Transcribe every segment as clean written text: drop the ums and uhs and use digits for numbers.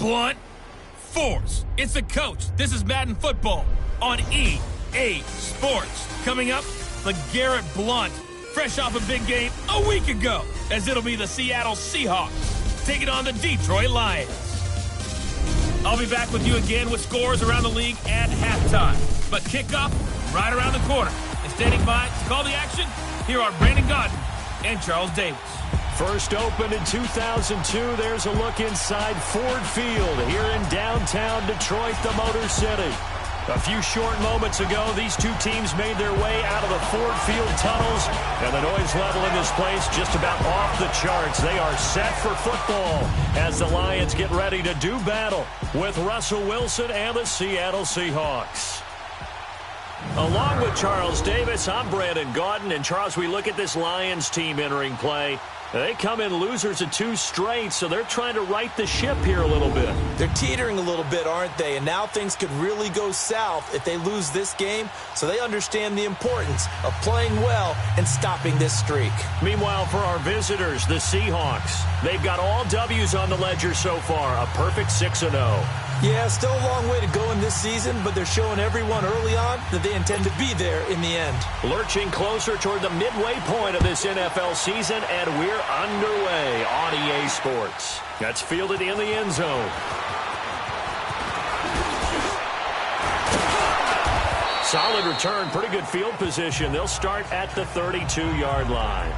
blunt force. It's the coach. This is Madden Football on EA Sports. Coming up, LeGarrette Blount, fresh off a big game a week ago, as it'll be the Seattle Seahawks taking on the Detroit Lions. I'll be back with you again with scores around the league at halftime. But kickoff right around the corner. And standing by to call the action, here are Brandon Gaudin and Charles Davis. First opened in 2002, there's a look inside Ford Field here in downtown Detroit, the Motor City. A few short moments ago, these two teams made their way out of the Ford Field tunnels, and the noise level in this place just about off the charts. They are set for football as the Lions get ready to do battle with Russell Wilson and the Seattle Seahawks. Along with Charles Davis, I'm Brandon Gaudin, and Charles, we look at this Lions team entering play. They come in losers of 2 straight, so they're trying to right the ship here a little bit. They're teetering a little bit, aren't they? And now things could really go south if they lose this game, so they understand the importance of playing well and stopping this streak. Meanwhile, for our visitors, the Seahawks, they've got all W's on the ledger so far, a perfect 6-0. Yeah, still a long way to go in this season, but they're showing everyone early on that they intend to be there in the end. Lurching closer toward the midway point of this NFL season, and we're underway on EA Sports. That's fielded in the end zone. Solid return, pretty good field position. They'll start at the 32-yard line.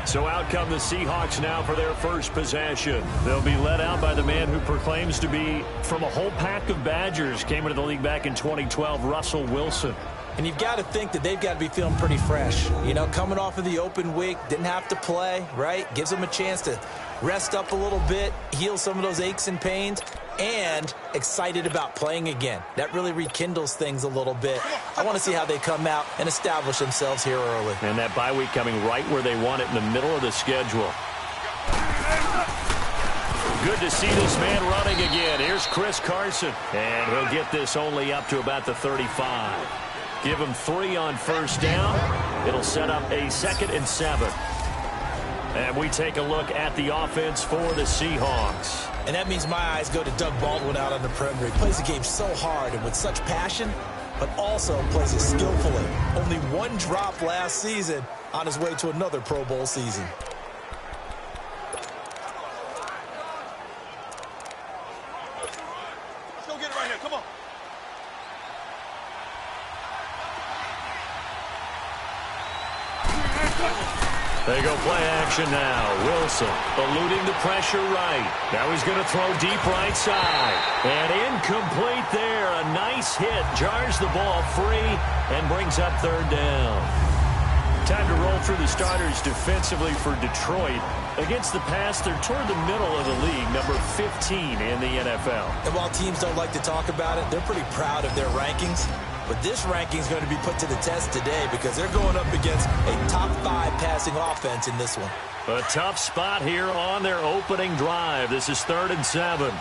So out come the Seahawks now for their first possession. They'll be led out by the man who proclaims to be from a whole pack of Badgers. Came into the league back in 2012, Russell Wilson. And you've got to think that they've got to be feeling pretty fresh. You know, coming off of the open week, didn't have to play, right? Gives them a chance to rest up a little bit, heal some of those aches and pains, and excited about playing again. That really rekindles things a little bit. I want to see how they come out and establish themselves here early. And that bye week coming right where they want it, in the middle of the schedule. Good to see this man running again. Here's Chris Carson, and he'll get this only up to about the 35. Give him 3 on first down. It'll set up a 2nd and 7. And we take a look at the offense for the Seahawks. And that means my eyes go to Doug Baldwin out on the perimeter. He plays the game so hard and with such passion, but also plays it skillfully. Only 1 drop last season on his way to another Pro Bowl season. Let's go get it right here. Come on. They go play action now. Wilson eluding the pressure right. Now he's going to throw deep right side. And incomplete there. A nice hit. Jars the ball free and brings up 3rd down. Time to roll through the starters defensively for Detroit. Against the pass, they're toward the middle of the league, number 15 in the NFL. And while teams don't like to talk about it, they're pretty proud of their rankings. But this ranking is going to be put to the test today because they're going up against a top 5 passing offense in this one. A tough spot here on their opening drive. This is 3rd and 7.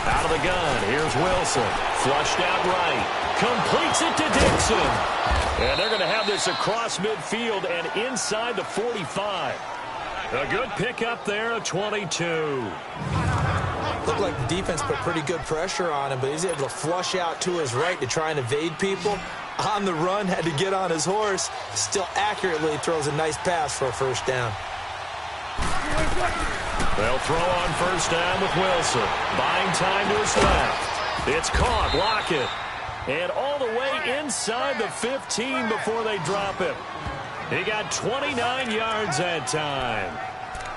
Out of the gun, here's Wilson. Flushed out right. Completes it to Dixon. And they're going to have this across midfield and inside the 45. A good pickup there of 22. Looked like the defense put pretty good pressure on him, but he's able to flush out to his right to try and evade people. On the run, had to get on his horse. Still accurately throws a nice pass for a first down. They'll throw on first down with Wilson. Buying time to his left. It's caught. Lockett. And all the way inside the 15 before they drop him. He got 29 yards that time.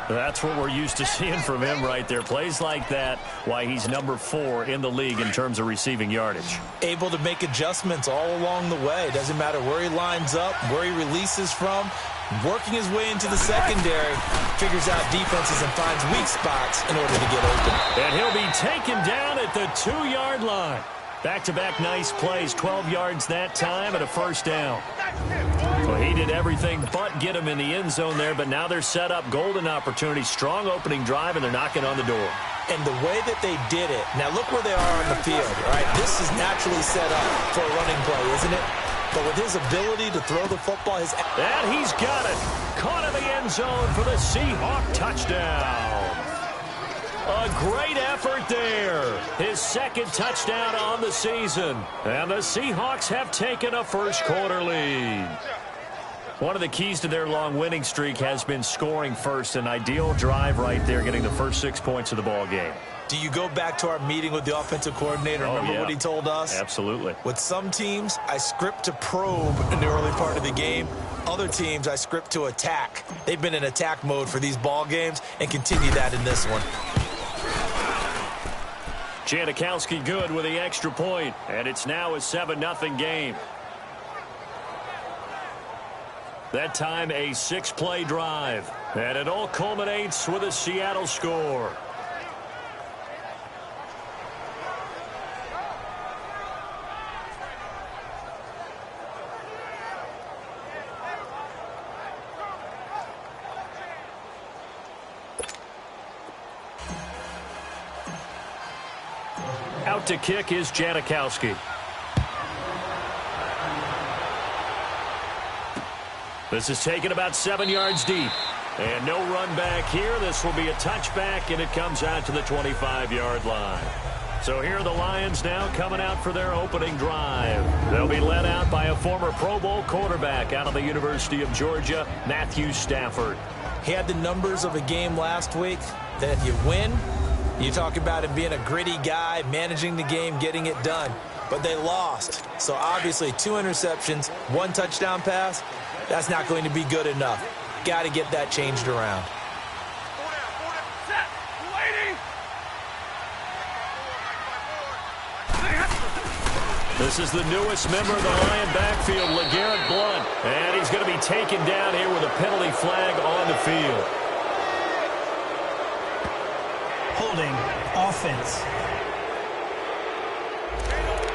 That's what we're used to seeing from him right there. Plays like that, why he's number 4 in the league in terms of receiving yardage. Able to make adjustments all along the way. Doesn't matter where he lines up, where he releases from. Working his way into the secondary, figures out defenses and finds weak spots in order to get open. And he'll be taken down at the 2-yard line. Back-to-back nice plays, 12 yards that time and a first down. Well, he did everything but get him in the end zone there, but now they're set up. Golden opportunity, strong opening drive, and they're knocking on the door. And the way that they did it, now look where they are on the field, all right? This is naturally set up for a running play, isn't it? but with his ability to throw the football, and he's got it. Caught in the end zone for the Seahawks touchdown. A great effort there. His second touchdown on the season. And the Seahawks have taken a first-quarter lead. One of the keys to their long winning streak has been scoring first. An ideal drive right there, getting the first 6 points of the ball game. Do you go back to our meeting with the offensive coordinator? Remember what he told us? Absolutely. With some teams, I script to probe in the early part of the game. Other teams, I script to attack. They've been in attack mode for these ball games and continue that in this one. Janikowski good with the extra point, and it's now a 7-0 game. That time a 6-play drive, and it all culminates with a Seattle score. Out to kick is Janikowski. This is taken about 7 yards deep. And no run back here. This will be a touchback, and it comes out to the 25-yard line. So here are the Lions now coming out for their opening drive. They'll be led out by a former Pro Bowl quarterback out of the University of Georgia, Matthew Stafford. He had the numbers of a game last week that if you win, you talk about him being a gritty guy, managing the game, getting it done. But they lost. So obviously 2 interceptions, 1 touchdown pass. That's not going to be good enough. Got to get that changed around. This is the newest member of the Lion backfield, LeGarrette Blount. And he's going to be taken down here with a penalty flag on the field. Holding offense.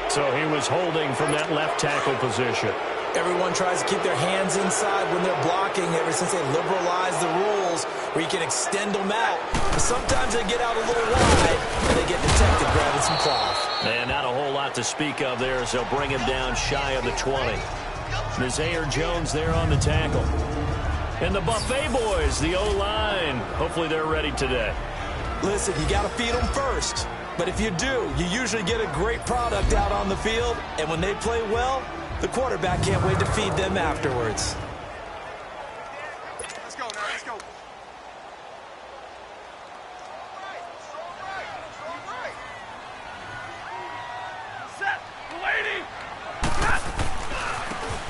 So he was holding from that left tackle position. Everyone tries to keep their hands inside when they're blocking ever since they liberalized the rules where you can extend them out. But sometimes they get out a little wide and they get detected grabbing some cloth. And not a whole lot to speak of there as they'll bring him down shy of the 20. Nazaire Jones there on the tackle. And the Buffet boys, the O-line. Hopefully they're ready today. Listen, you got to feed them first. But if you do, you usually get a great product out on the field. And when they play well, the quarterback can't wait to feed them afterwards. Let's go now, let's go. Set, lady.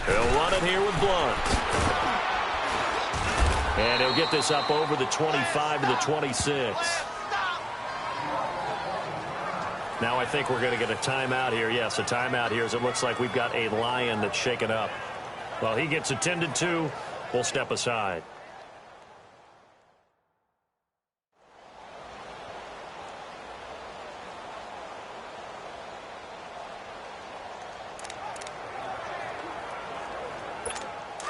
He'll run it here with Blount. And he'll get this up over the 25 to the 26. Now I think we're going to get a timeout here. Yes, a timeout here as it looks like we've got a Lion that's shaken up. Well, he gets attended to. We'll step aside.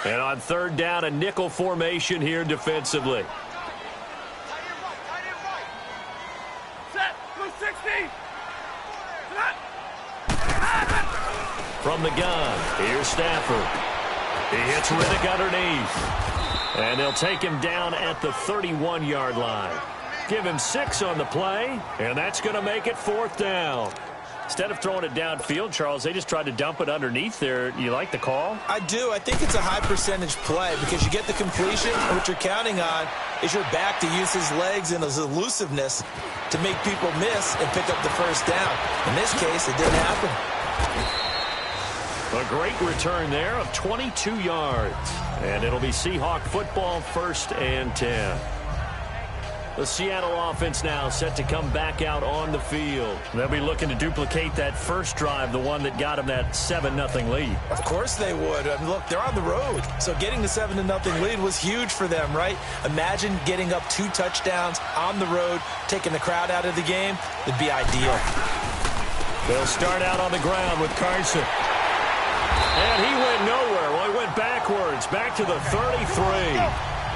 And on third down, a nickel formation here defensively. From the gun, here's Stafford. He hits Riddick underneath. And they'll take him down at the 31-yard line. Give him 6 on the play, and that's going to make it 4th down. Instead of throwing it downfield, Charles, they just tried to dump it underneath there. You like the call? I do. I think it's a high-percentage play because you get the completion, and what you're counting on is your back to use his legs and his elusiveness to make people miss and pick up the first down. In this case, it didn't happen. A great return there of 22 yards. And it'll be Seahawk football, 1st and 10. The Seattle offense now set to come back out on the field. They'll be looking to duplicate that first drive, the one that got them that 7-0 lead. Of course they would. I mean, look, they're on the road. So getting the 7-0 lead was huge for them, right? Imagine getting up 2 touchdowns on the road, taking the crowd out of the game. It'd be ideal. They'll start out on the ground with Carson. And he went nowhere. Well, he went backwards, back to the 33.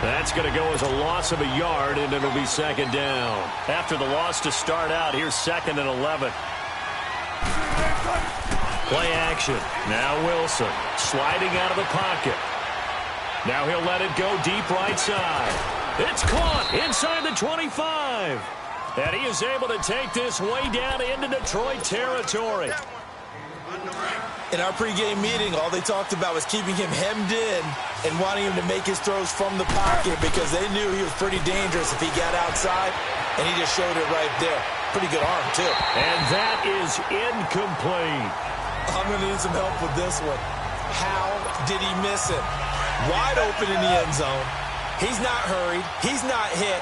That's going to go as a loss of a yard, and it'll be 2nd down. After the loss to start out, here's 2nd and 11. Play action. Now Wilson sliding out of the pocket. Now he'll let it go deep right side. It's caught inside the 25. And he is able to take this way down into Detroit territory. In our pregame meeting, all they talked about was keeping him hemmed in and wanting him to make his throws from the pocket because they knew he was pretty dangerous if he got outside, and he just showed it right there. Pretty good arm, too. And that is incomplete. I'm going to need some help with this one. How did he miss it? Wide open in the end zone. He's not hurried. He's not hit.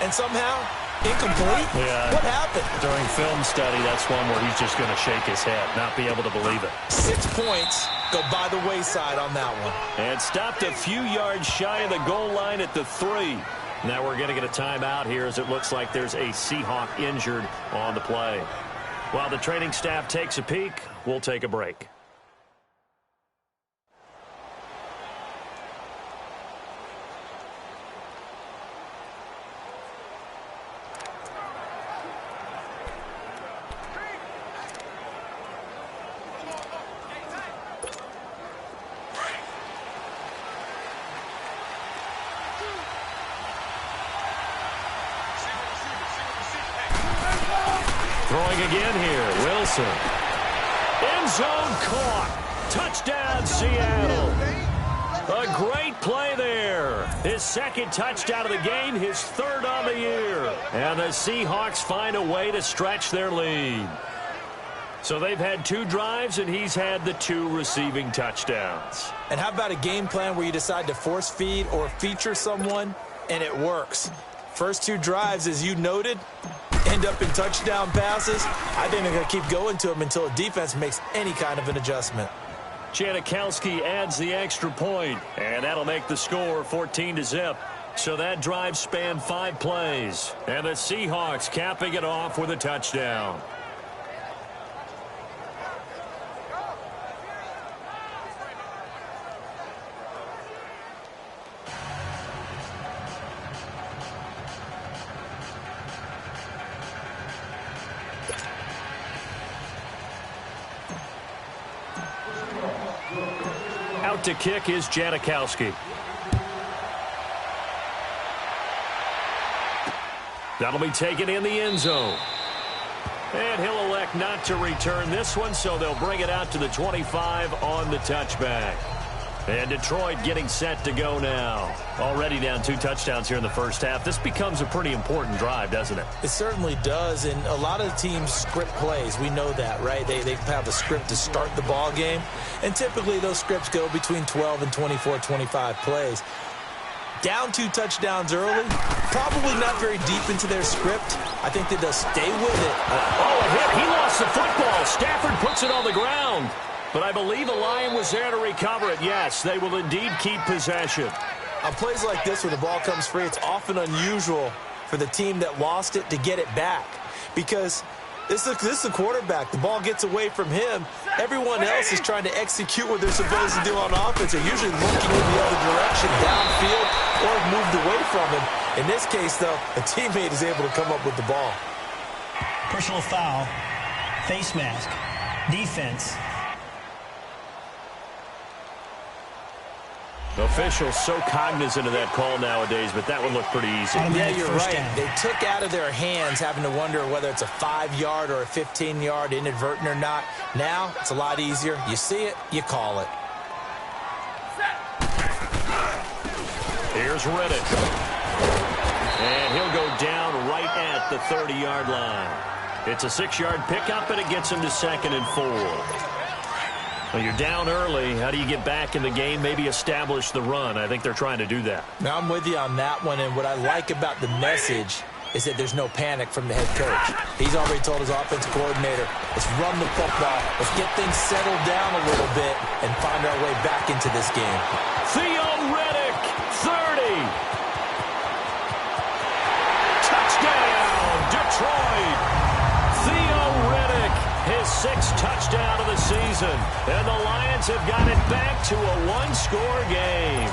And somehow, incomplete? Yeah. What happened? During film study, that's one where he's just going to shake his head, not be able to believe it. 6 points go by the wayside on that one. And stopped a few yards shy of the goal line at the 3. Now we're going to get a timeout here as it looks like there's a Seahawk injured on the play. While the training staff takes a peek, we'll take a break. Throwing again here, Wilson. End zone caught. Touchdown, Seattle. A great play there. His second touchdown of the game, his third on the year. And the Seahawks find a way to stretch their lead. So they've had 2 drives, and he's had the 2 receiving touchdowns. And how about a game plan where you decide to force feed or feature someone, and it works? First 2 drives, as you noted, end up in touchdown passes. I think they're going to keep going to them until a defense makes any kind of an adjustment. Janikowski adds the extra point, and that'll make the score 14-0. So that drive spanned 5 plays, and the Seahawks capping it off with a touchdown. Out to kick is Janikowski. That'll be taken in the end zone. And he'll elect not to return this one, so they'll bring it out to the 25 on the touchback. And Detroit getting set to go now. Already down 2 touchdowns here in the first half. This becomes a pretty important drive, doesn't it? It certainly does, and a lot of teams script plays. We know that, right? They have a script to start the ball game, and typically those scripts go between 12 and 24, 25 plays. Down 2 touchdowns early, probably not very deep into their script. I think that they'll stay with it. Oh, a hit. He lost the football. Stafford puts it on the ground. But I believe a Lion was there to recover it. Yes, they will indeed keep possession. On plays like this where the ball comes free, it's often unusual for the team that lost it to get it back. Because this is the quarterback. The ball gets away from him. Everyone else is trying to execute what they're supposed to do on offense. They're usually looking in the other direction, downfield, or have moved away from him. In this case, though, a teammate is able to come up with the ball. Personal foul, face mask, defense. Officials so cognizant of that call nowadays, but that one looked pretty easy. Yeah, you're right. They took out of their hands having to wonder whether it's a 5-yard or a 15-yard inadvertent or not. Now, it's a lot easier. You see it, you call it. Here's Riddick. And he'll go down right at the 30-yard line. It's a 6-yard pickup, and it gets him to 2nd and 4. Well, you're down early. How do you get back in the game? Maybe establish the run. I think they're trying to do that. Now, I'm with you on that one, and what I like about the message is that there's no panic from the head coach. He's already told his offensive coordinator, let's run the football, let's get things settled down a little bit and find our way back into this game. Theo Riddick, 30. Touchdown, Detroit. Theo Riddick, his 6th touchdown of the season. And the Lions have got it back to a 1-score game.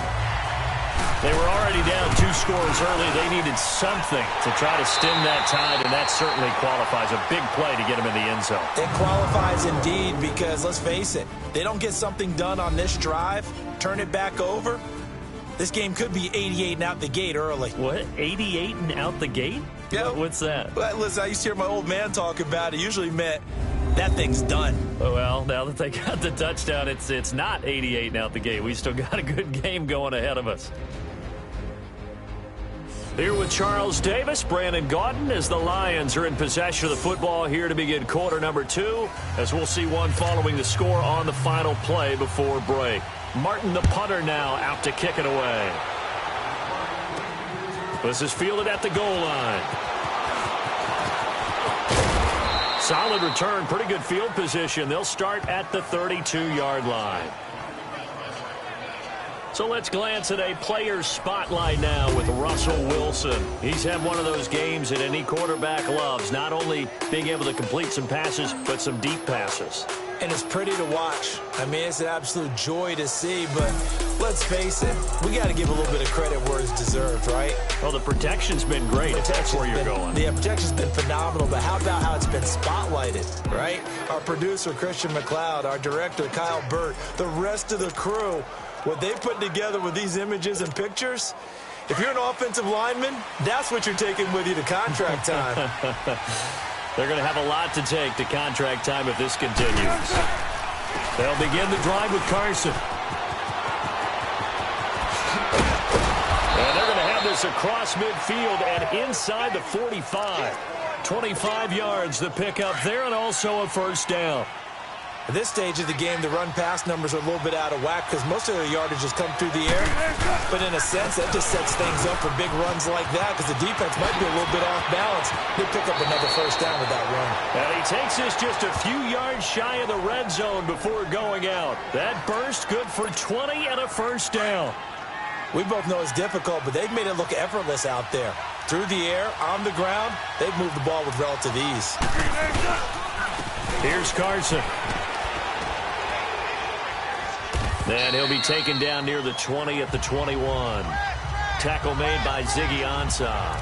They were already down 2 scores early. They needed something to try to stem that tide, and that certainly qualifies. A big play to get them in the end zone. It qualifies indeed because, let's face it, they don't get something done on this drive, turn it back over. This game could be 88 and out the gate early. What? 88 and out the gate? Yeah. What's that? Well, listen, I used to hear my old man talk about it. Usually meant that thing's done. Well, now that they got the touchdown, it's not 88 and out the gate. We still got a good game going ahead of us. Here with Charles Davis, Brandon Gaudin, as the Lions are in possession of the football here to begin quarter number 2, as we'll see one following the score on the final play before break. Martin, the punter, now out to kick it away. This is fielded at the goal line. Solid return, pretty good field position. They'll start at the 32-yard line. So let's glance at a player's spotlight now with Russell Wilson. He's had one of those games that any quarterback loves, not only being able to complete some passes, but some deep passes. And it's pretty to watch. I mean, it's an absolute joy to see, but let's face it, we got to give a little bit of credit where it's deserved, right? Well, the protection's been great. That's where you're going. The protection's been phenomenal, but how about how it's been spotlighted, right? Our producer, Christian McLeod, our director, Kyle Burt, the rest of the crew, what they put together with these images and pictures, if you're an offensive lineman, that's what you're taking with you to contract time. They're going to have a lot to take to contract time if this continues. They'll begin the drive with Carson. And they're going to have this across midfield and inside the 45. 25 yards the pickup there, and also a first down. At this stage of the game, the run-pass numbers are a little bit out of whack because most of their yardage has come through the air. But in a sense, that just sets things up for big runs like that because the defense might be a little bit off balance. They pick up another first down with that run. And he takes us just a few yards shy of the red zone before going out. That burst good for 20 and a first down. We both know it's difficult, but they've made it look effortless out there. Through the air, on the ground, they've moved the ball with relative ease. Here's Carson. And he'll be taken down near the 20 at the 21. Tackle made by Ziggy Ansah.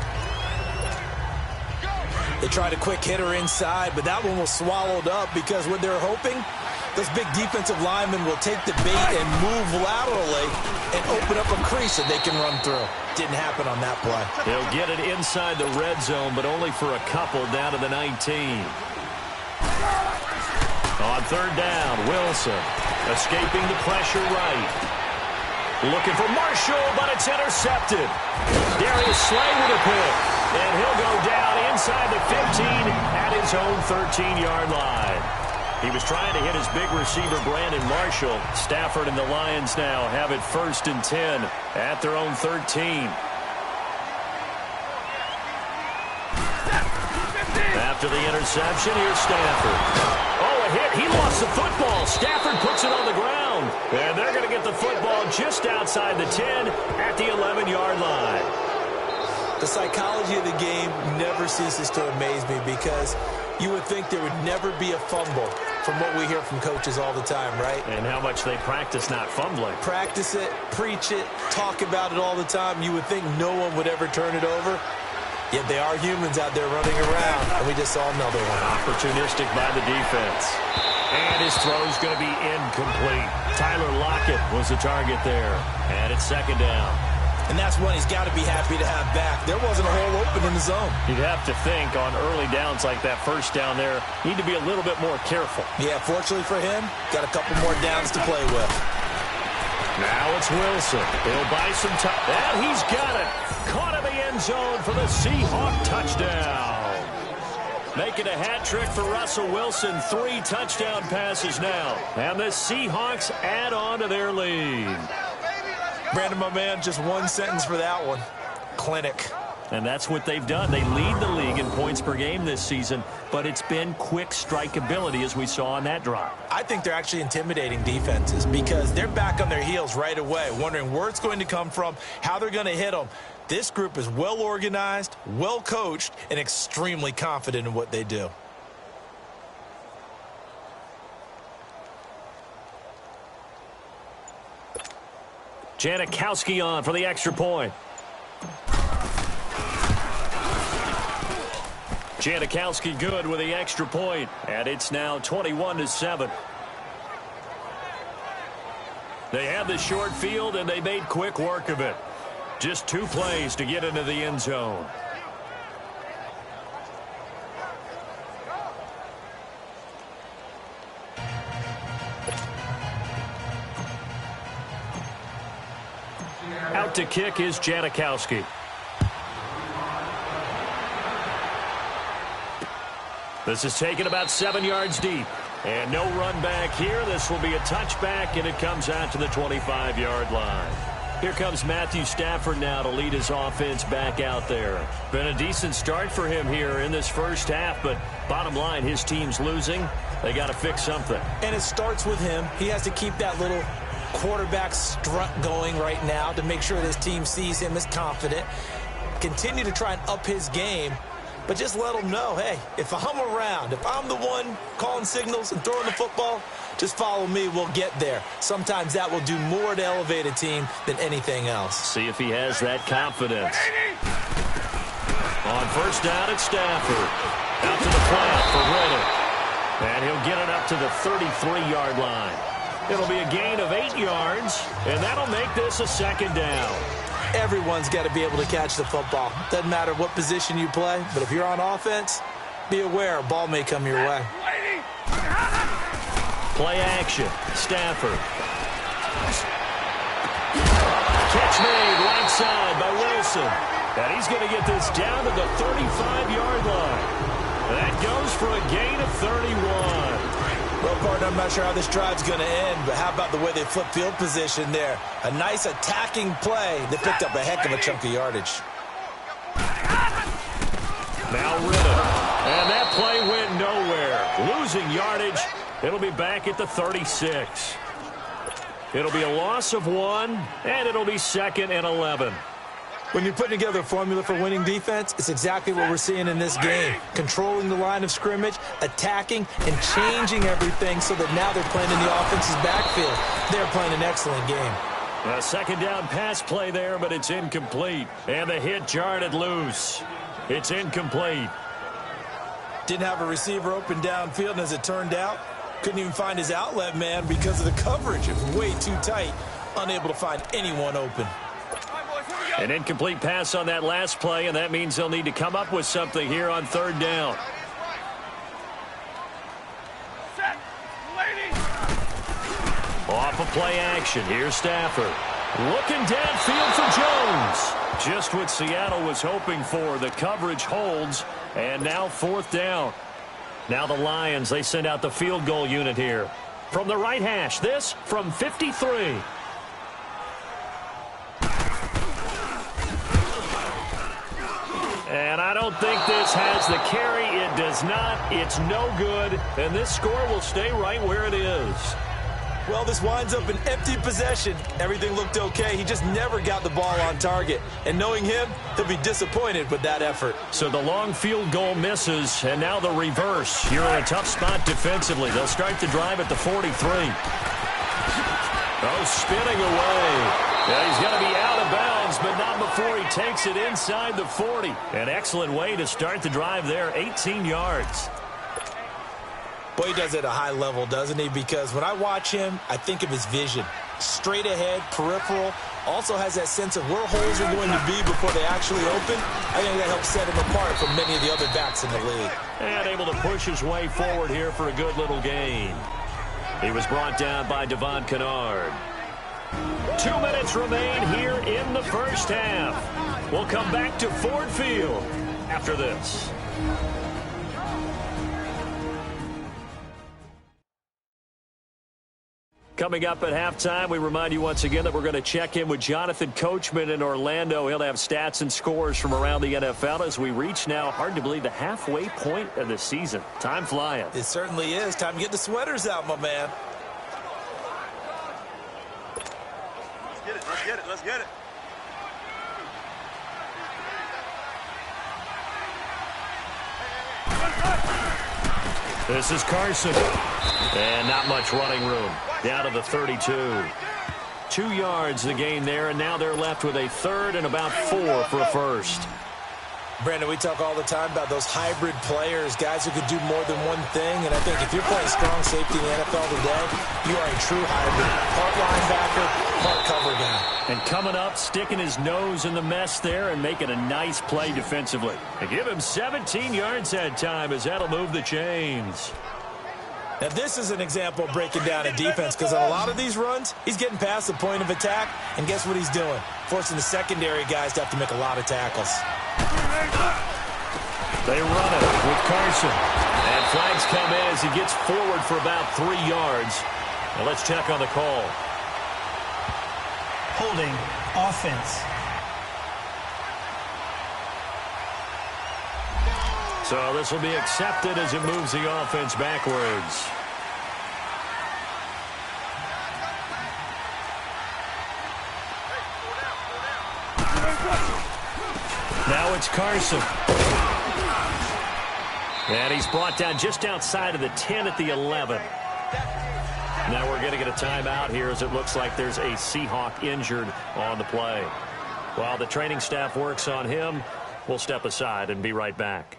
They tried a quick hitter inside, but that one was swallowed up because what they're hoping, those big defensive linemen will take the bait and move laterally and open up a crease that they can run through. Didn't happen on that play. They'll get it inside the red zone, but only for a couple down to the 19. On third down, Wilson escaping the pressure right. Looking for Marshall, but it's intercepted. Darius Slay with a pick. And he'll go down inside the 15 at his own 13-yard line. He was trying to hit his big receiver, Brandon Marshall. Stafford and the Lions now have it 1st and 10 at their own 13. After the interception, here's Stafford. Oh, a hit. He lost the football. Stafford puts it on the ground. And they're going to get the football just outside the 10 at the 11-yard line. The psychology of the game never ceases to amaze me because you would think there would never be a fumble from what we hear from coaches all the time, right? And how much they practice not fumbling. Practice it, preach it, talk about it all the time. You would think no one would ever turn it over. Yet they are humans out there running around, and we just saw another one. Opportunistic by the defense. And his throw's going to be incomplete. Tyler Lockett was the target there. And it's 2nd down. And that's one he's got to be happy to have back. There wasn't a hole open in the zone. You'd have to think on early downs like that first down there, need to be a little bit more careful. Yeah, fortunately for him, got a couple more downs to play with. Now it's Wilson. He'll buy some time. And he's got it. Caught in the end zone for the Seahawk touchdown. Making a hat trick for Russell Wilson. 3 touchdown passes now. And the Seahawks add on to their lead. Brandon, my man, just one sentence for that one. Clinic. And that's what they've done. They lead the league in points per game this season, but it's been quick strike ability as we saw on that drive. I think they're actually intimidating defenses because they're back on their heels right away, wondering where it's going to come from, how they're going to hit them. This group is well organized, well coached, and extremely confident in what they do. Janikowski on for the extra point. Janikowski good with the extra point, and it's now 21-7. They had the short field, and they made quick work of it. Just 2 plays to get into the end zone. Out to kick is Janikowski. This is taken about 7 yards deep. And no run back here. This will be a touchback, and it comes out to the 25-yard line. Here comes Matthew Stafford now to lead his offense back out there. Been a decent start for him here in this first half, but bottom line, his team's losing. They got to fix something. And it starts with him. He has to keep that little quarterback strut going right now to make sure this team sees him as confident. Continue to try and up his game. But just let them know, hey, if I'm around, if I'm the one calling signals and throwing the football, just follow me, we'll get there. Sometimes that will do more to elevate a team than anything else. See if he has that confidence. On first down, it's Stafford. Out to the flat for Riddick. And he'll get it up to the 33-yard line. It'll be a gain of 8 yards, and that'll make this a second down. Everyone's got to be able to catch the football. Doesn't matter what position you play, but if you're on offense, be aware a ball may come your way. Play action. Stafford. Catch made right side by Wilson. And he's going to get this down to the 35-yard line. That goes for a gain of 31. Well, partner, I'm not sure how this drive's going to end, but how about the way they flip field position there? A nice attacking play. They picked up a heck of a chunk of yardage. Now Riddick. And that play went nowhere. Losing yardage. It'll be back at the 36. It'll be a loss of 1, and it'll be 2nd and 11. When you're putting together a formula for winning defense, it's exactly what we're seeing in this game. Controlling the line of scrimmage, attacking, and changing everything so that now they're playing in the offense's backfield. They're playing an excellent game. A second down pass play there, but it's incomplete. And the hit jarred it loose. It's incomplete. Didn't have a receiver open downfield, and as it turned out, couldn't even find his outlet man because of the coverage. It was way too tight, unable to find anyone open. An incomplete pass on that last play, and that means they'll need to come up with something here on third down. Off of play action, here's Stafford. Looking downfield for Jones. Just what Seattle was hoping for. The coverage holds, and now 4th down. Now the Lions, they send out the field goal unit here. From the right hash, this from 53. And I don't think this has the carry. It does not. It's no good. And this score will stay right where it is. Well, this winds up an empty possession. Everything looked okay. He just never got the ball on target. And knowing him, he'll be disappointed with that effort. So the long field goal misses, and now the reverse. You're in a tough spot defensively. They'll start the drive at the 43. Oh, spinning away. Yeah, he's going to be out of bounds, but not before he takes it inside the 40. An excellent way to start the drive there, 18 yards. Boy, he does it at a high level, doesn't he? Because when I watch him, I think of his vision. Straight ahead, peripheral. Also has that sense of where holes are going to be before they actually open. I think that helps set him apart from many of the other backs in the league. And able to push his way forward here for a good little gain. He was brought down by Devon Kennard. 2 minutes remain here in the first half. We'll come back to Ford Field after this. Coming up at halftime, we remind you once again that we're going to check in with Jonathan Coachman in Orlando. He'll have stats and scores from around the NFL as we reach now, hard to believe, the halfway point of the season. Time flying. It certainly is. Time to get the sweaters out, my man. Let's get it. Let's get it. Let's get it. This is Carson. And not much running room. Down to the 32. 2 yards the gain there, and now they're left with a third and about 4 for a first. Brandon, we talk all the time about those hybrid players, guys who could do more than one thing. And I think if you're playing strong safety in the NFL today, you are a true hybrid. Part linebacker, part cover guy. And coming up, sticking his nose in the mess there and making a nice play defensively. They give him 17 yards that time as that'll move the chains. Now, this is an example of breaking down a defense because on a lot of these runs, he's getting past the point of attack, and guess what he's doing? Forcing the secondary guys to have to make a lot of tackles. They run it with Carson. And flags come in as he gets forward for about 3 yards. Now let's check on the call. Holding offense. So this will be accepted as it moves the offense backwards. Now it's Carson. And he's brought down just outside of the 10 at the 11. Now we're going to get a timeout here as it looks like there's a Seahawk injured on the play. While the training staff works on him, we'll step aside and be right back.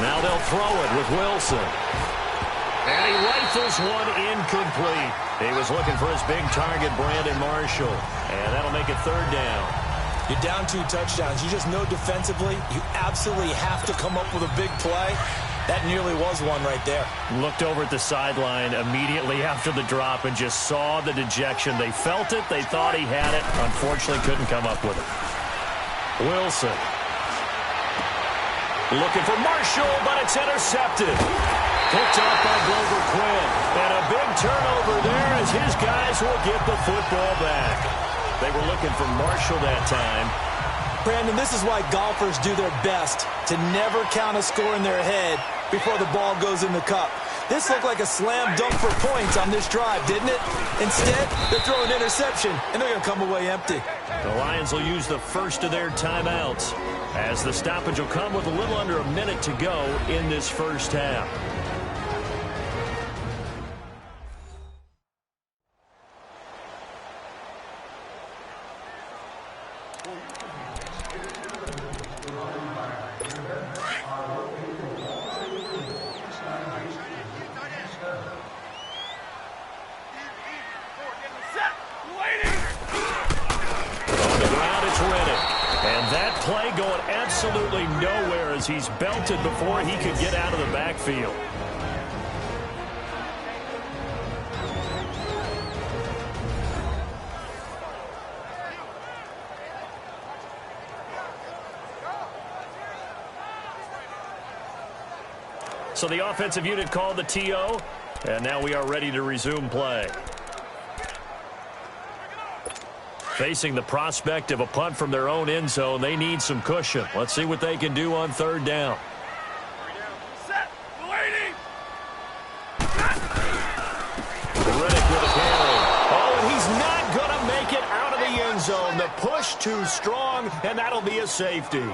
Now they'll throw it with Wilson. And he rifles one incomplete. He was looking for his big target, Brandon Marshall. And that'll make it third down. You're down 2 touchdowns. You just know defensively you absolutely have to come up with a big play. That nearly was one right there. Looked over at the sideline immediately after the drop and just saw the dejection. They felt it. They thought he had it. Unfortunately, couldn't come up with it. Wilson. Looking for Marshall, but it's intercepted. Picked off by Glover Quinn. And a big turnover there as his guys will get the football back. They were looking for Marshall that time. Brandon, this is why golfers do their best to never count a score in their head before the ball goes in the cup. This looked like a slam dunk for points on this drive, didn't it? Instead, they're throwing interception, and they're going to come away empty. The Lions will use the first of their timeouts as the stoppage will come with a little under a minute to go in this first half. Absolutely nowhere as he's belted before he could get out of the backfield. So the offensive unit called the TO, and now we are ready to resume play. Facing the prospect of a punt from their own end zone, they need some cushion. Let's see what they can do on third down. Riddick with a carry. Oh, and he's not going to make it out of the end zone. The push too strong, and that'll be a safety.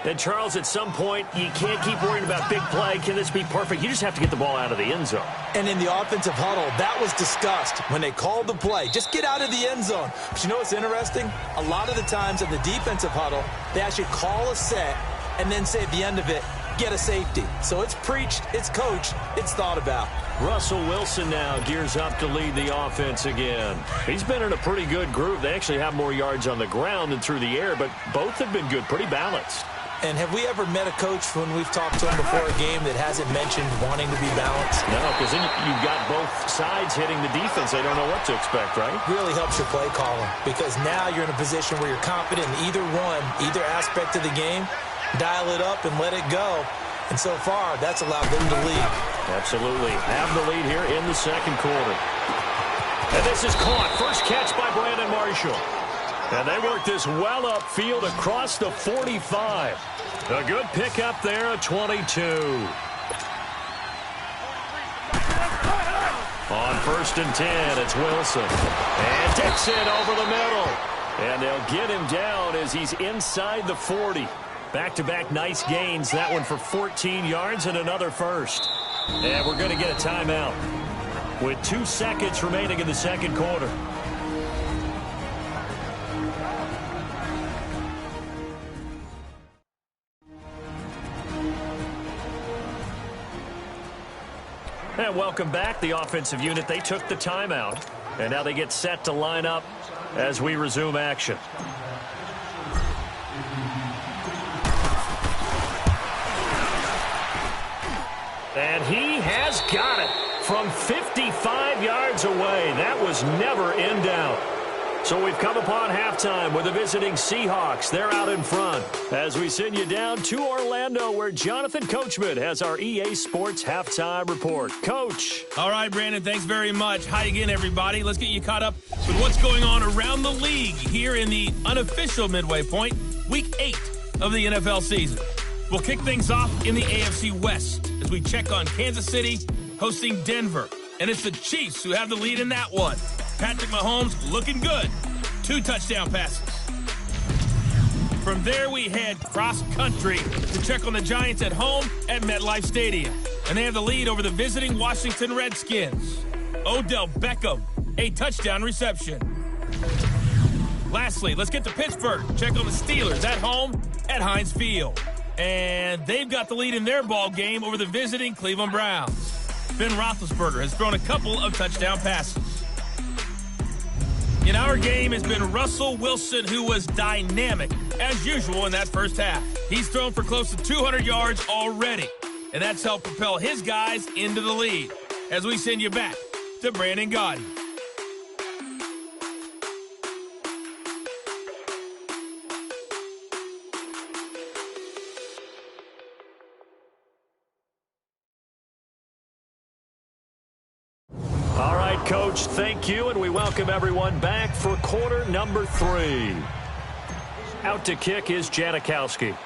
And, Charles, at some point, you can't keep worrying about big play. Can this be perfect? You just have to get the ball out of the end zone. And in the offensive huddle, that was discussed when they called the play. Just get out of the end zone. But you know what's interesting? A lot of the times in the defensive huddle, they actually call a set and then say at the end of it, get a safety. So it's preached, it's coached, it's thought about. Russell Wilson now gears up to lead the offense again. He's been in a pretty good groove. They actually have more yards on the ground than through the air, but both have been good, pretty balanced. And have we ever met a coach when we've talked to him before a game that hasn't mentioned wanting to be balanced? No, because then you've got both sides hitting the defense. They don't know what to expect, right? Really helps your play calling because now you're in a position where you're confident in either one, either aspect of the game. Dial it up and let it go. And so far, that's allowed them to lead. Absolutely. Have the lead here in the second quarter. And this is caught. First catch by Brandon Marshall. And they work this well upfield across the 45. A good pickup there at 22. On 1st and 10, it's Wilson. And Dixon over the middle. And they'll get him down as he's inside the 40. Back-to-back nice gains. That one for 14 yards and another first. And we're going to get a timeout with 2 seconds remaining in the second quarter. And welcome back. The offensive unit, they took the timeout. And now they get set to line up as we resume action. And he has got it from 55 yards away. That was never in doubt. So we've come upon halftime with the visiting Seahawks. They're out in front as we send you down to Orlando, where Jonathan Coachman has our EA Sports halftime report. Coach. All right, Brandon, thanks very much. Hi again, everybody. Let's get you caught up with what's going on around the league here in the unofficial midway point, Week 8 of the NFL season. We'll kick things off in the AFC West as we check on Kansas City hosting Denver. And it's the Chiefs who have the lead in that one. Patrick Mahomes looking good. 2 touchdown passes. From there, we head cross-country to check on the Giants at home at MetLife Stadium. And they have the lead over the visiting Washington Redskins. Odell Beckham, a touchdown reception. Lastly, let's get to Pittsburgh. Check on the Steelers at home at Heinz Field. And they've got the lead in their ball game over the visiting Cleveland Browns. Ben Roethlisberger has thrown a couple of touchdown passes. In our game has been Russell Wilson, who was dynamic, as usual, in that first half. He's thrown for close to 200 yards already, and that's helped propel his guys into the lead. As we send you back to Brandon Gaudin. Coach, thank you, and we welcome everyone back for quarter number 3. Out to kick is Janikowski.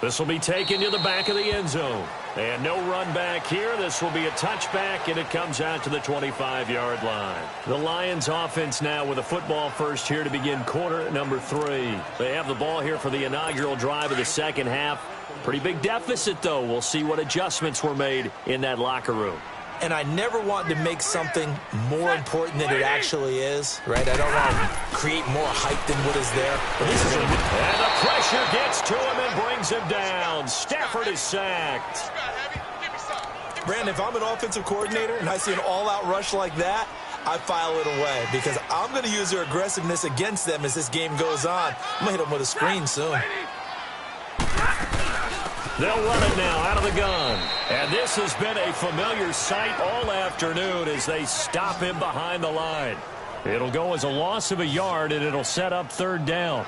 This will be taken to the back of the end zone. And no run back here. This will be a touchback, and it comes out to the 25-yard line. The Lions offense now with a football first here to begin quarter number 3. They have the ball here for the inaugural drive of the second half. Pretty big deficit, though. We'll see what adjustments were made in that locker room. And I never want to make something more important than it actually is, right? I don't want to create more hype than what is there. But this is and the pressure gets to him and brings him down. Stafford is sacked. Brandon, if I'm an offensive coordinator and I see an all-out rush like that, I file it away because I'm going to use their aggressiveness against them as this game goes on. I'm going to hit them with a screen soon. They'll run it now out of the gun. And this has been a familiar sight all afternoon as they stop him behind the line. It'll go as a loss of a yard, and it'll set up third down.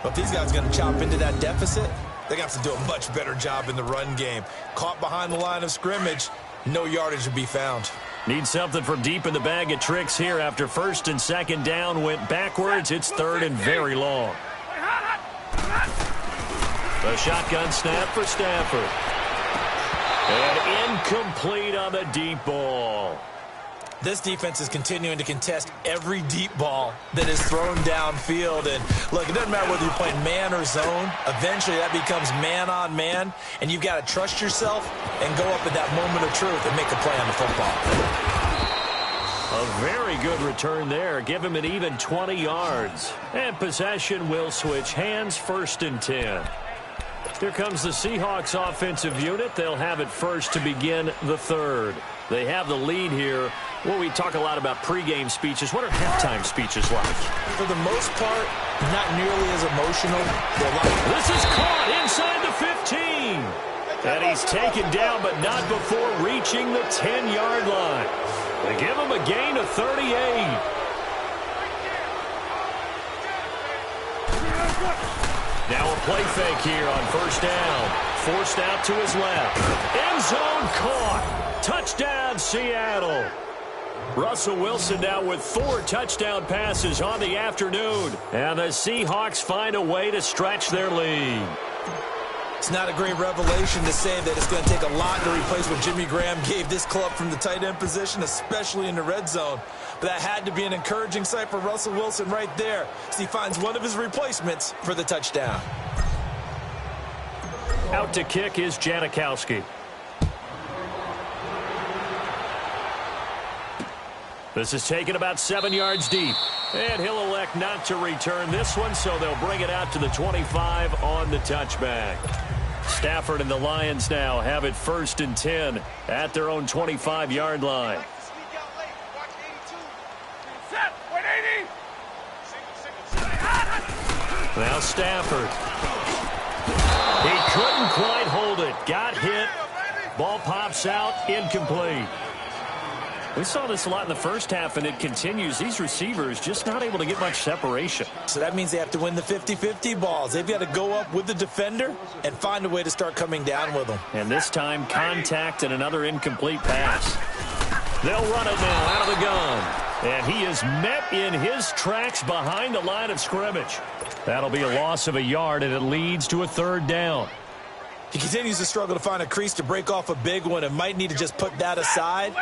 But if these guys are going to chop into that deficit, they're going to have to do a much better job in the run game. Caught behind the line of scrimmage, no yardage to be found. Need something from deep in the bag of tricks here after first and second down went backwards. It's third and very long. A shotgun snap for Stafford. And incomplete on the deep ball. This defense is continuing to contest every deep ball that is thrown downfield. And, look, it doesn't matter whether you're playing man or zone. Eventually, that becomes man on man. And you've got to trust yourself and go up at that moment of truth and make a play on the football. A very good return there. Give him an even 20 yards. And possession will switch hands, 1st and 10. Here comes the Seahawks offensive unit. They'll have it first to begin the third. They have the lead here. Well, we talk a lot about pregame speeches. What are halftime speeches like? For the most part, not nearly as emotional. This is caught inside the 15. And he's taken down, but not before reaching the 10-yard line. They give him a gain of 38. Now a play fake here on first down. Forced out to his left. End zone caught. Touchdown, Seattle. Russell Wilson now with 4 touchdown passes on the afternoon. And the Seahawks find a way to stretch their lead. It's not a great revelation to say that it's going to take a lot to replace what Jimmy Graham gave this club from the tight end position, especially in the red zone. But that had to be an encouraging sight for Russell Wilson right there as he finds one of his replacements for the touchdown. Out to kick is Janikowski. This is taken about 7 yards deep. And he'll elect not to return this one, so they'll bring it out to the 25 on the touchback. Stafford and the Lions now have it 1st and 10 at their own 25-yard line. Now Stafford. He couldn't quite hold it. Got hit. Ball pops out. Incomplete. We saw this a lot in the first half, and it continues. These receivers just not able to get much separation. So that means they have to win the 50-50 balls. They've got to go up with the defender and find a way to start coming down with them. And this time, contact and another incomplete pass. They'll run it now out of the gun. And he is met in his tracks behind the line of scrimmage. That'll be a loss of a yard, and it leads to a 3rd down. He continues to struggle to find a crease to break off a big one and might need to just put that aside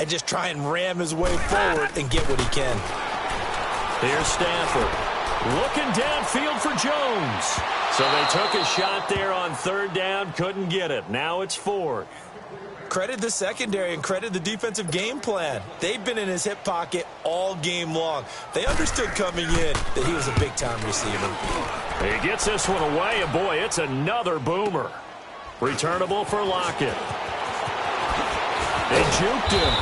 and just try and ram his way forward and get what he can. Here's Stafford. Looking downfield for Jones. So they took a shot there on 3rd down, couldn't get it. Now it's 4th. Credit the secondary and credit the defensive game plan. They've been in his hip pocket all game long. They understood coming in that he was a big-time receiver. He gets this one away, and boy, it's another boomer. Returnable for Lockett. They juked him.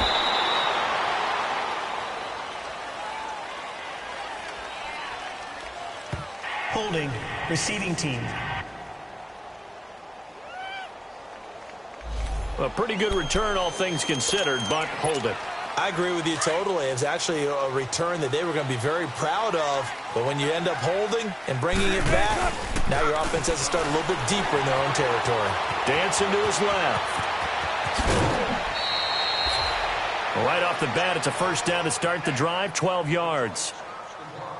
Holding, receiving team. A pretty good return, all things considered, but hold it. I agree with you totally. It was actually a return that they were going to be very proud of. But when you end up holding and bringing it back, now your offense has to start a little bit deeper in their own territory. Dancing to his left. Right off the bat, it's a 1st down to start the drive, 12 yards.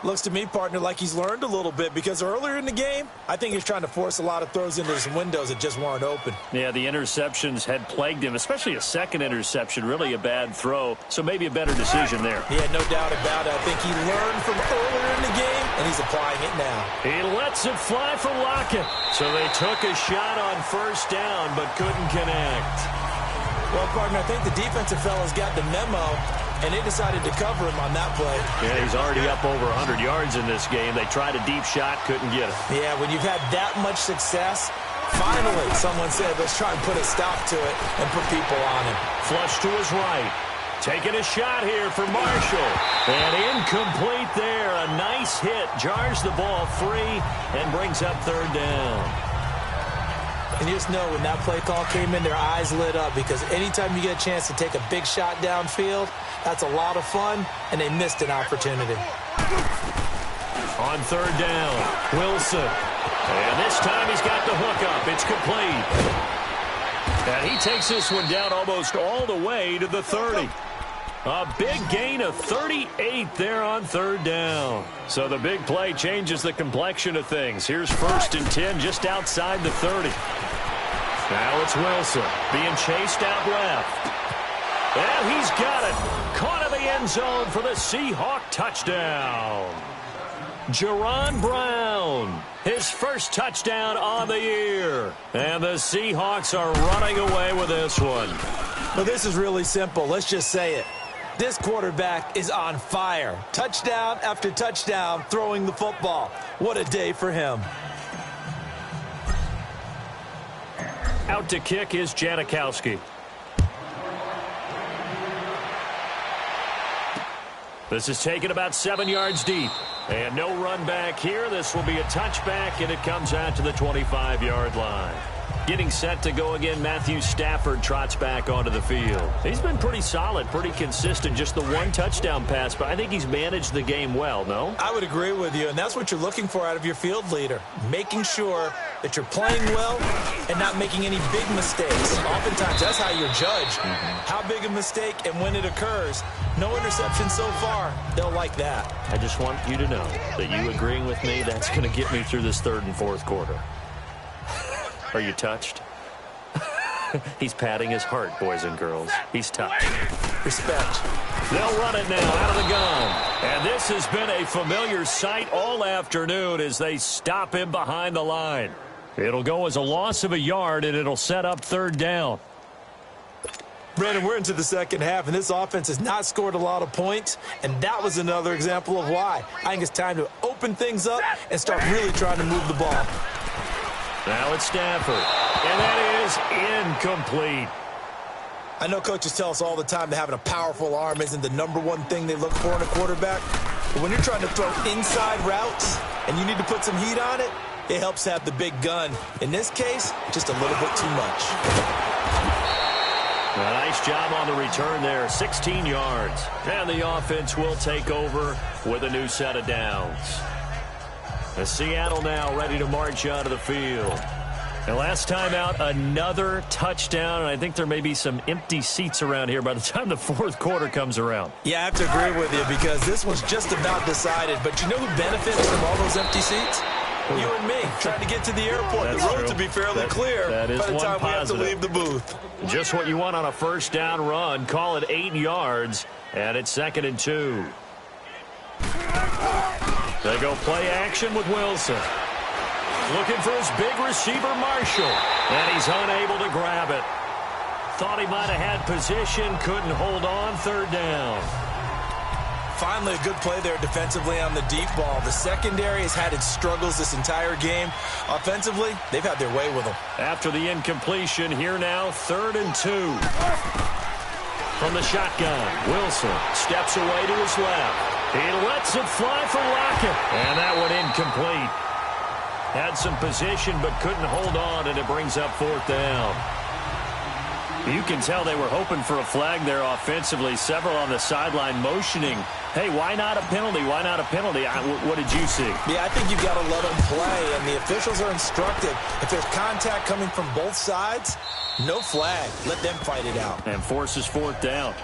Looks to me, partner, like he's learned a little bit because earlier in the game, I think he's trying to force a lot of throws into some windows that just weren't open. Yeah, the interceptions had plagued him, especially a second interception, really a bad throw, so maybe a better decision there. Yeah, no doubt about it. I think he learned from earlier in the game, and he's applying it now. He lets it fly for Lockett. So they took a shot on 1st down, but couldn't connect. Well, partner, I think the defensive fellas got the memo, and they decided to cover him on that play. Yeah, he's already up over 100 yards in this game. They tried a deep shot, couldn't get it. Yeah, when you've had that much success, finally someone said, let's try and put a stop to it and put people on him. Flush to his right. Taking a shot here for Marshall. And incomplete there. A nice hit. Jars the ball free and brings up 3rd down. And you just know when that play call came in, their eyes lit up because anytime you get a chance to take a big shot downfield, that's a lot of fun, and they missed an opportunity. On 3rd down, Wilson. And this time he's got the hook up. It's complete. And he takes this one down almost all the way to the 30. A big gain of 38 there on 3rd down. So the big play changes the complexion of things. Here's 1st and 10 just outside the 30. Now it's Wilson being chased out left. And he's got it. Caught in the end zone for the Seahawk touchdown. Jaron Brown, his 1st touchdown on the year. And the Seahawks are running away with this one. Well, this is really simple. Let's just say it. This quarterback is on fire. Touchdown after touchdown throwing the football. What a day for him. Out to kick is Janikowski. This is taken about 7 yards deep. And no run back here. This will be a touchback, and it comes out to the 25-yard line. Getting set to go again, Matthew Stafford trots back onto the field. He's been pretty solid, pretty consistent, just the 1 touchdown pass, but I think he's managed the game well, no? I would agree with you, and that's what you're looking for out of your field leader, making sure that you're playing well and not making any big mistakes. Oftentimes, that's how you're judged. How big a mistake and when it occurs. No interception so far. They'll like that. I just want you to know that you agreeing with me, that's going to get me through this 3rd and 4th quarter. Are you touched? He's patting his heart, boys and girls. He's touched. Respect. They'll run it now out of the gun. And this has been a familiar sight all afternoon as they stop him behind the line. It'll go as a loss of a yard, and it'll set up third down. Brandon, we're into the second half, and this offense has not scored a lot of points, and that was another example of why. I think it's time to open things up and start really trying to move the ball. Now it's Stafford, and that is incomplete. I know coaches tell us all the time that having a powerful arm isn't the number one thing they look for in a quarterback, but when you're trying to throw inside routes and you need to put some heat on it, it helps have the big gun. In this case, just a little bit too much. A nice job on the return there, 16 yards. And the offense will take over with a new set of downs. The Seattle now ready to march out of the field. And last time out, another touchdown, and I think there may be some empty seats around here by the time the fourth quarter comes around. Yeah, I have to agree with you because this one's just about decided. But you know who benefits from all those empty seats? You and me, trying to get to the airport. That's the road true. to be fairly clear that is by the one time positive. we have to leave the booth. Just what you want on a first down run. Call it 8 yards, and it's 2nd and 2. They go play action with Wilson. Looking for his big receiver, Marshall. And he's unable to grab it. Thought he might have had position, couldn't hold on, third down. Finally, a good play there defensively on the deep ball. The secondary has had its struggles this entire game. Offensively, they've had their way with them. After the incompletion, here now, 3rd and 2. From the shotgun, Wilson steps away to his left. He lets it fly for Lockett. And that one incomplete. Had some position but couldn't hold on, and it brings up 4th down. You can tell they were hoping for a flag there offensively. Several on the sideline motioning. Hey, why not a penalty? Why not a penalty? What did you see? Yeah, I think you've got to let them play, and the officials are instructed. If there's contact coming from both sides, no flag. Let them fight it out. And forces 4th down.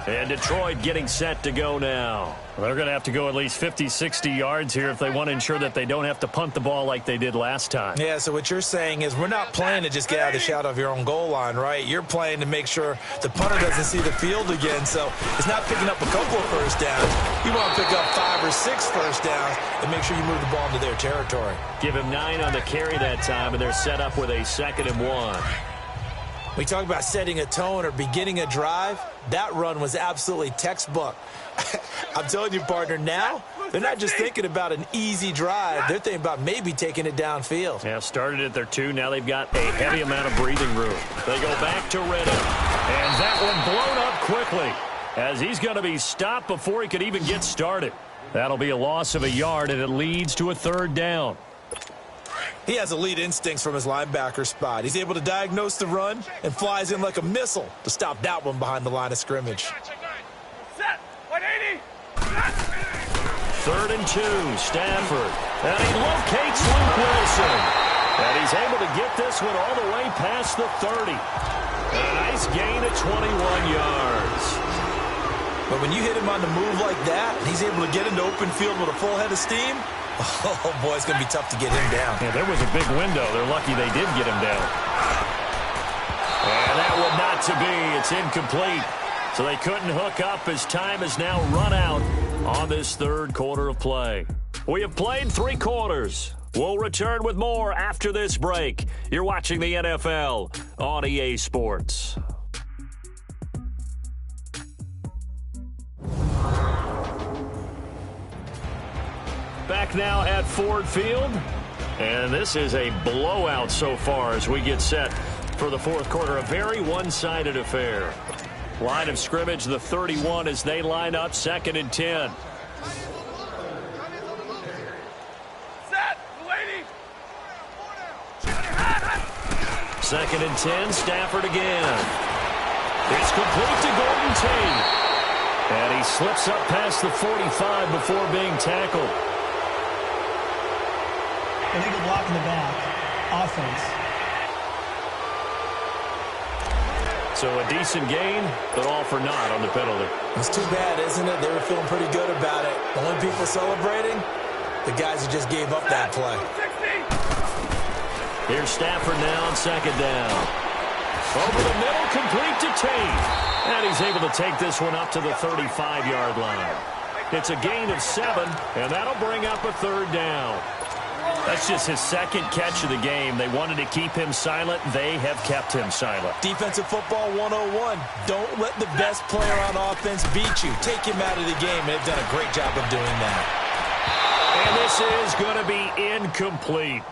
And Detroit getting set to go now. They're going to have to go at least 50, 60 yards here if they want to ensure that they don't have to punt the ball like they did last time. Yeah, so what you're saying is we're not playing to just get out of the shadow of your own goal line, right? You're playing to make sure the punter doesn't see the field again. So it's not picking up a couple of first downs. You want to pick up 5 or 6 first downs and make sure you move the ball into their territory. Give him 9 on the carry that time, and they're set up with a 2nd and 1. We talk about setting a tone or beginning a drive. That run was absolutely textbook. I'm telling you, partner, now they're not just thinking about an easy drive. They're thinking about maybe taking it downfield. Yeah, started at their 2. Now they've got a heavy amount of breathing room. They go back to Riddick. And that one blown up quickly as he's going to be stopped before he could even get started. That'll be a loss of a yard, and it leads to a 3rd down. He has elite instincts from his linebacker spot. He's able to diagnose the run and flies in like a missile to stop that one behind the line of scrimmage. Set. 180. 3rd and 2, Stafford. And he locates Luke Wilson. And he's able to get this one all the way past the 30. And a nice gain of 21 yards. But when you hit him on the move like that, and he's able to get into open field with a full head of steam, oh, boy, it's going to be tough to get him down. Yeah, there was a big window. They're lucky they did get him down. And that one not to be. It's incomplete. So they couldn't hook up as time has now run out on this 3rd quarter of play. We have played 3 quarters. We'll return with more after this break. You're watching the NFL on EA Sports. Back now at Ford Field. And this is a blowout so far as we get set for the 4th quarter. A very one-sided affair. Line of scrimmage, the 31 as they line up, 2nd and 10. Set. 280. 2nd and 10, Stafford again. It's complete to Gordon Tate. And he slips up past the 45 before being tackled. Illegal block in the back. Offense. So a decent gain, but all for naught on the penalty. It's too bad, isn't it? They were feeling pretty good about it. The only people celebrating, the guys who just gave up that play. 60. Here's Stafford now on second down. Over the middle, complete to Tate. And he's able to take this one up to the 35-yard line. It's a gain of 7, and that'll bring up a third down. That's just his second catch of the game. They wanted to keep him silent. They have kept him silent. Defensive football 101. Don't let the best player on offense beat you. Take him out of the game. They've done a great job of doing that. And this is going to be incomplete.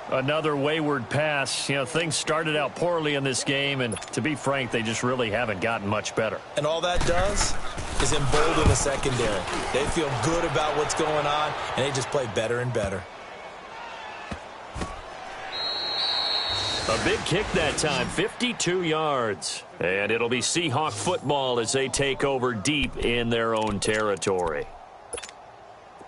Another wayward pass. You know, things started out poorly in this game, and to be frank, they just really haven't gotten much better. And all that does is embolden the secondary. They feel good about what's going on, and they just play better and better. A big kick that time, 52 yards. And it'll be Seahawk football as they take over deep in their own territory.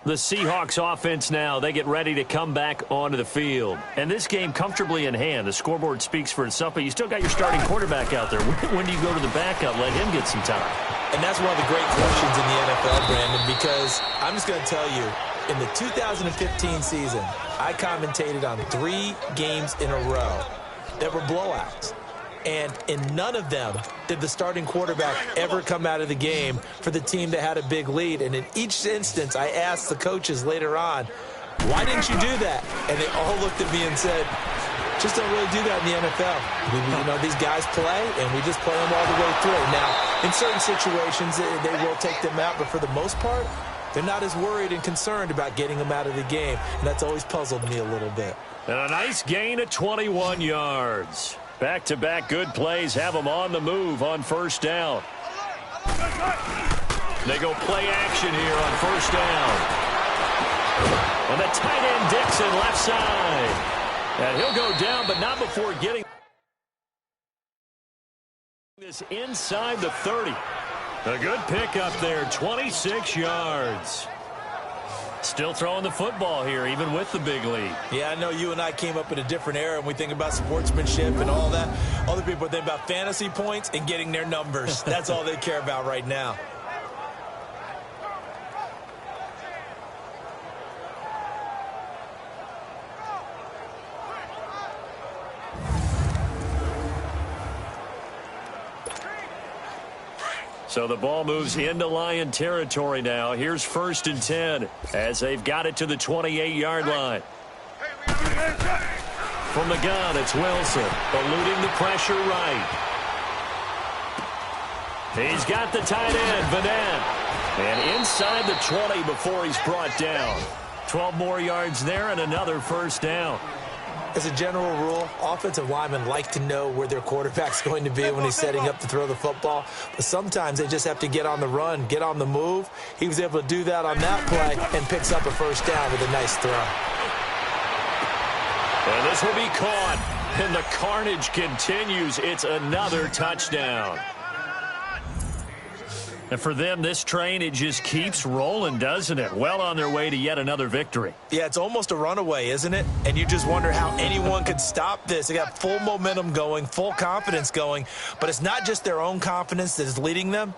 The Seahawks offense now, they get ready to come back onto the field. And this game comfortably in hand. The scoreboard speaks for itself, but you still got your starting quarterback out there. When do you go to the backup? Let him get some time. And that's one of the great questions in the NFL, Brandon, because I'm just going to tell you, in the 2015 season, I commentated on 3 games in a row that were blowouts. And in none of them did the starting quarterback ever come out of the game for the team that had a big lead. And in each instance, I asked the coaches later on, why didn't you do that? And they all looked at me and said, just don't really do that in the NFL. You know, these guys play, and we just play them all the way through. Now, in certain situations, they will take them out, but for the most part, they're not as worried and concerned about getting them out of the game. And that's always puzzled me a little bit. And a nice gain of 21 yards. Back-to-back good plays have them on the move on first down. They go play action here on first down. And the tight end Dixon left side. And he'll go down, but not before getting this inside the 30. A good pickup there, 26 yards. Still throwing the football here, even with the big lead. Yeah, I know you and I came up in a different era, and we think about sportsmanship and all that. Other people think about fantasy points and getting their numbers. That's all they care about right now. So the ball moves into Lion territory now. Here's 1st and 10 as they've got it to the 28-yard line. From the gun, it's Wilson, eluding the pressure right. He's got the tight end, Vanette. And inside the 20 before he's brought down. 12 more yards there and another first down. As a general rule, offensive linemen like to know where their quarterback's going to be when he's setting up to throw the football. But sometimes they just have to get on the run, get on the move. He was able to do that on that play and picks up a first down with a nice throw. And this will be caught. And the carnage continues. It's another touchdown. And for them, this train, it just keeps rolling, doesn't it? Well on their way to yet another victory. Yeah, it's almost a runaway, isn't it? And you just wonder how anyone could stop this. They got full momentum going, full confidence going. But it's not just their own confidence that is leading them.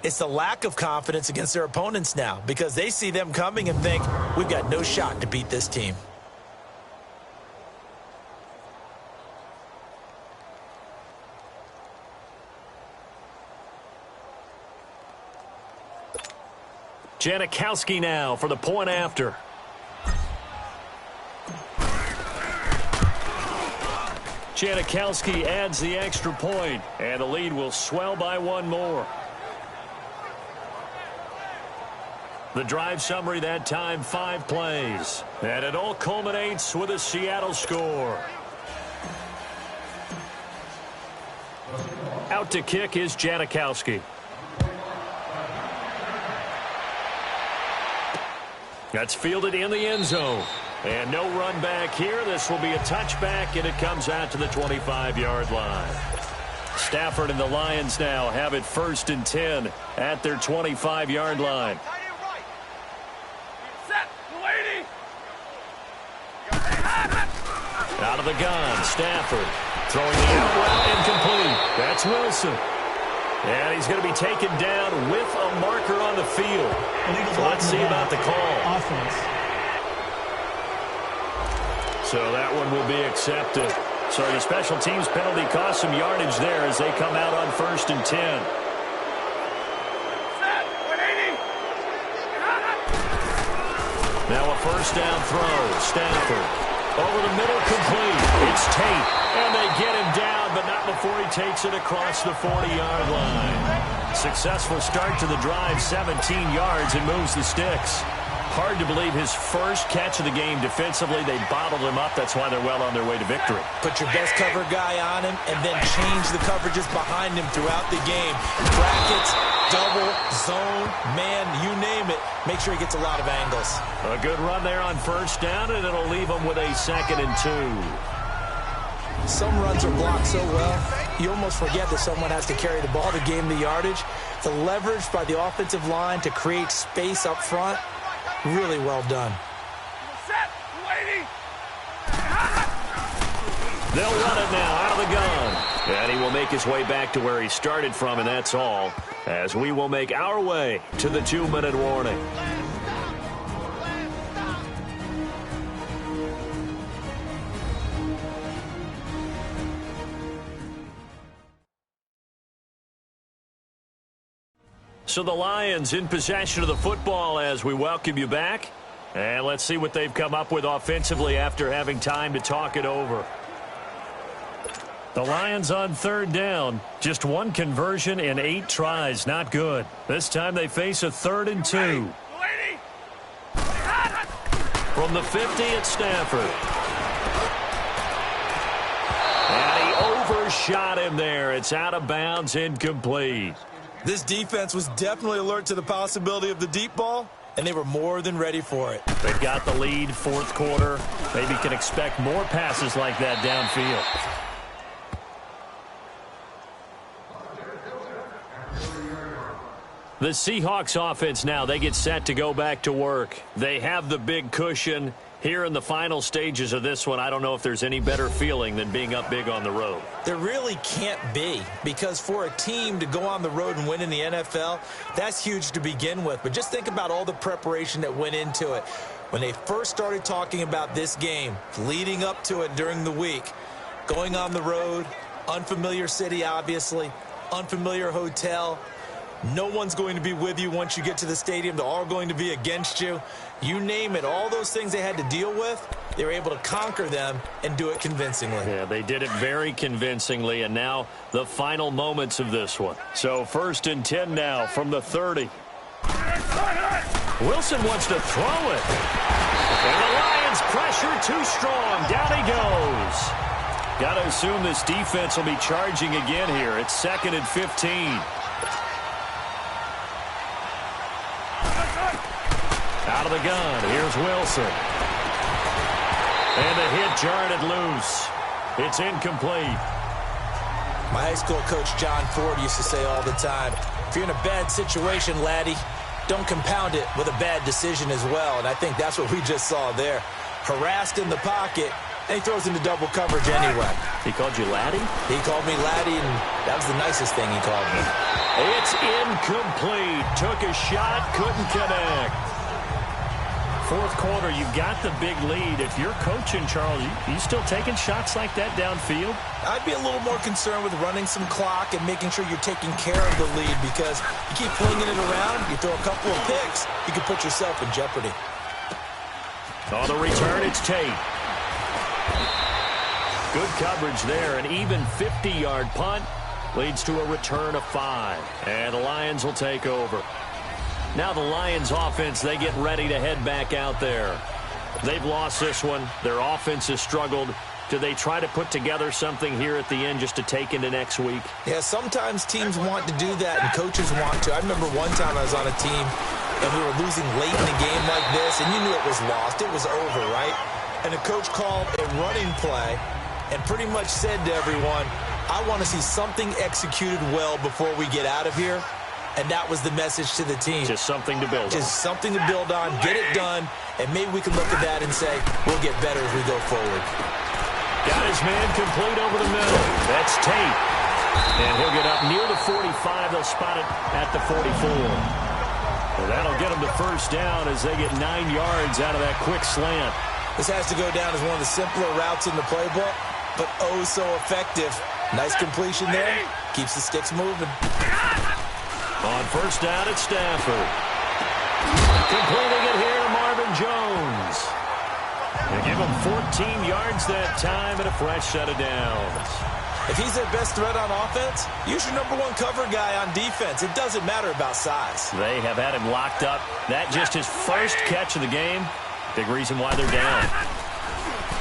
It's the lack of confidence against their opponents now because they see them coming and think, we've got no shot to beat this team. Janikowski now for the point after. Janikowski adds the extra point, and the lead will swell by 1 more. The drive summary that time, 5 plays. And it all culminates with a Seattle score. Out to kick is Janikowski. That's fielded in the end zone. And no run back here. This will be a touchback, and it comes out to the 25-yard line. Stafford and the Lions now have it 1st and 10 at their 25-yard line. Out of the gun, Stafford throwing the out route incomplete. That's Wilson. And he's going to be taken down with a marker on the field. So let's see about the call. Offense. So that one will be accepted. So the special teams penalty cost some yardage there as they come out on 1st and 10. Set. 180. Now a first down throw. Stafford. Over the middle, complete. It's Tate. And they get him down, but not before he takes it across the 40-yard line. Successful start to the drive, 17 yards, and moves the sticks. Hard to believe his first catch of the game defensively. They bottled him up. That's why they're well on their way to victory. Put your best cover guy on him and then change the coverages behind him throughout the game. Brackets, double, zone, man, you name it. Make sure he gets a lot of angles. A good run there on first down, and it'll leave him with a 2nd and 2. Some runs are blocked so well, you almost forget that someone has to carry the ball to gain the yardage. The leverage by the offensive line to create space up front, really well done. Set. 180. They'll run it now out of the gun. And he will make his way back to where he started from, and that's all, as we will make our way to the 2-minute warning. So the Lions in possession of the football as we welcome you back. And let's see what they've come up with offensively after having time to talk it over. The Lions on 3rd down. Just one conversion in 8 tries. Not good. This time they face a 3rd and 2. From the 50 at Stafford. And he overshot him there. It's out of bounds, incomplete. This defense was definitely alert to the possibility of the deep ball, and they were more than ready for it. They've got the lead, 4th quarter. Maybe can expect more passes like that downfield. The Seahawks offense now, they get set to go back to work. They have the big cushion. Here in the final stages of this one, I don't know if there's any better feeling than being up big on the road. There really can't be, because for a team to go on the road and win in the NFL, that's huge to begin with. But just think about all the preparation that went into it. When they first started talking about this game, leading up to it during the week, going on the road, unfamiliar city, obviously, unfamiliar hotel. No one's going to be with you once you get to the stadium. They're all going to be against you. You name it, all those things they had to deal with, they were able to conquer them and do it convincingly. Yeah, they did it very convincingly, and now the final moments of this one. So 1st and 10 now from the 30. Wilson wants to throw it. And the Lions pressure too strong. Down he goes. Got to assume this defense will be charging again here. It's 2nd and 15. Out of the gun, here's Wilson. And the hit jarred it loose. It's incomplete. My high school coach, John Ford, used to say all the time, if you're in a bad situation, laddie, don't compound it with a bad decision as well. And I think that's what we just saw there. Harassed in the pocket, and he throws into double coverage anyway. He called you laddie? He called me laddie, and that was the nicest thing he called me. It's incomplete. Took a shot, couldn't connect. 4th quarter, you've got the big lead. If you're coaching, Charles, you still taking shots like that downfield? I'd be a little more concerned with running some clock and making sure you're taking care of the lead, because you keep flinging it around, you throw a couple of picks, you can put yourself in jeopardy. On the return, it's Tate. Good coverage there. An even 50-yard punt leads to a return of 5. And the Lions will take over. Now the Lions offense, they get ready to head back out there. They've lost this one. Their offense has struggled. Do they try to put together something here at the end just to take into next week? Yeah, sometimes teams want to do that and coaches want to. I remember one time I was on a team and we were losing late in a game like this, and you knew it was lost. It was over, right? And the coach called a running play and pretty much said to everyone, I want to see something executed well before we get out of here. And that was the message to the team. Just something to build on. Just something to build on, get it done, and maybe we can look at that and say, we'll get better as we go forward. Got his man complete over the middle. That's Tate. And he'll get up near the 45. They'll spot it at the 44. And that'll get him to first down as they get 9 yards out of that quick slant. This has to go down as one of the simpler routes in the playbook, but oh so effective. Nice completion there. Keeps the sticks moving. On first down, it's Stafford. Completing it here to Marvin Jones. They give him 14 yards that time and a fresh set of downs. If he's their best threat on offense, use your number one cover guy on defense. It doesn't matter about size. They have had him locked up. That just his first catch of the game. Big reason why they're down.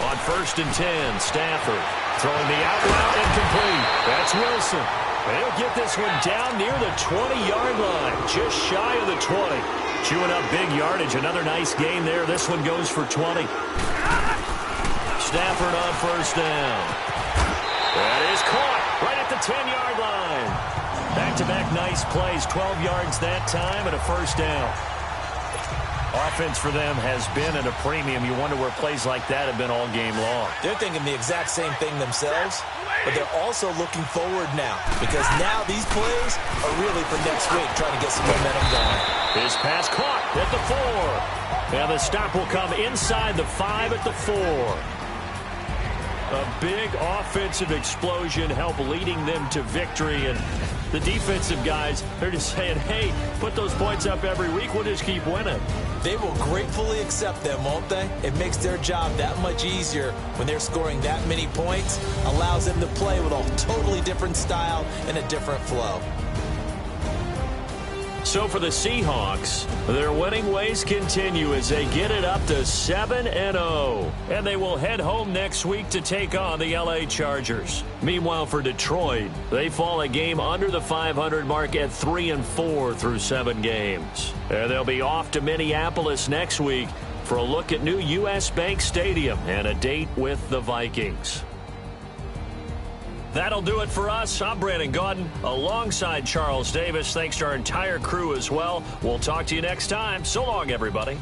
On first and 10, Stafford throwing the out route incomplete. That's Wilson. They'll get this one down near the 20-yard line, just shy of the 20. Chewing up big yardage. Another nice gain there. This one goes for 20. Stafford on first down. That is caught right at the 10-yard line. Back-to-back nice plays. 12 yards that time and a first down. Offense for them has been at a premium. You wonder where plays like that have been all game long. They're thinking the exact same thing themselves, but they're also looking forward now because now these plays are really for next week, trying to get some momentum going. His pass caught at the 4. And the stop will come inside the 5 at the 4. A big offensive explosion help leading them to victory. And the defensive guys, they're just saying, hey, put those points up every week. We'll just keep winning. They will gratefully accept them, won't they? It makes their job that much easier when they're scoring that many points. Allows them to play with a totally different style and a different flow. So for the Seahawks, their winning ways continue as they get it up to 7-0. And they will head home next week to take on the LA Chargers. Meanwhile, for Detroit, they fall a game under the 500 mark at 3-4 through 7 games. And they'll be off to Minneapolis next week for a look at new U.S. Bank Stadium and a date with the Vikings. That'll do it for us. I'm Brandon Gaudin alongside Charles Davis. Thanks to our entire crew as well. We'll talk to you next time. So long, everybody.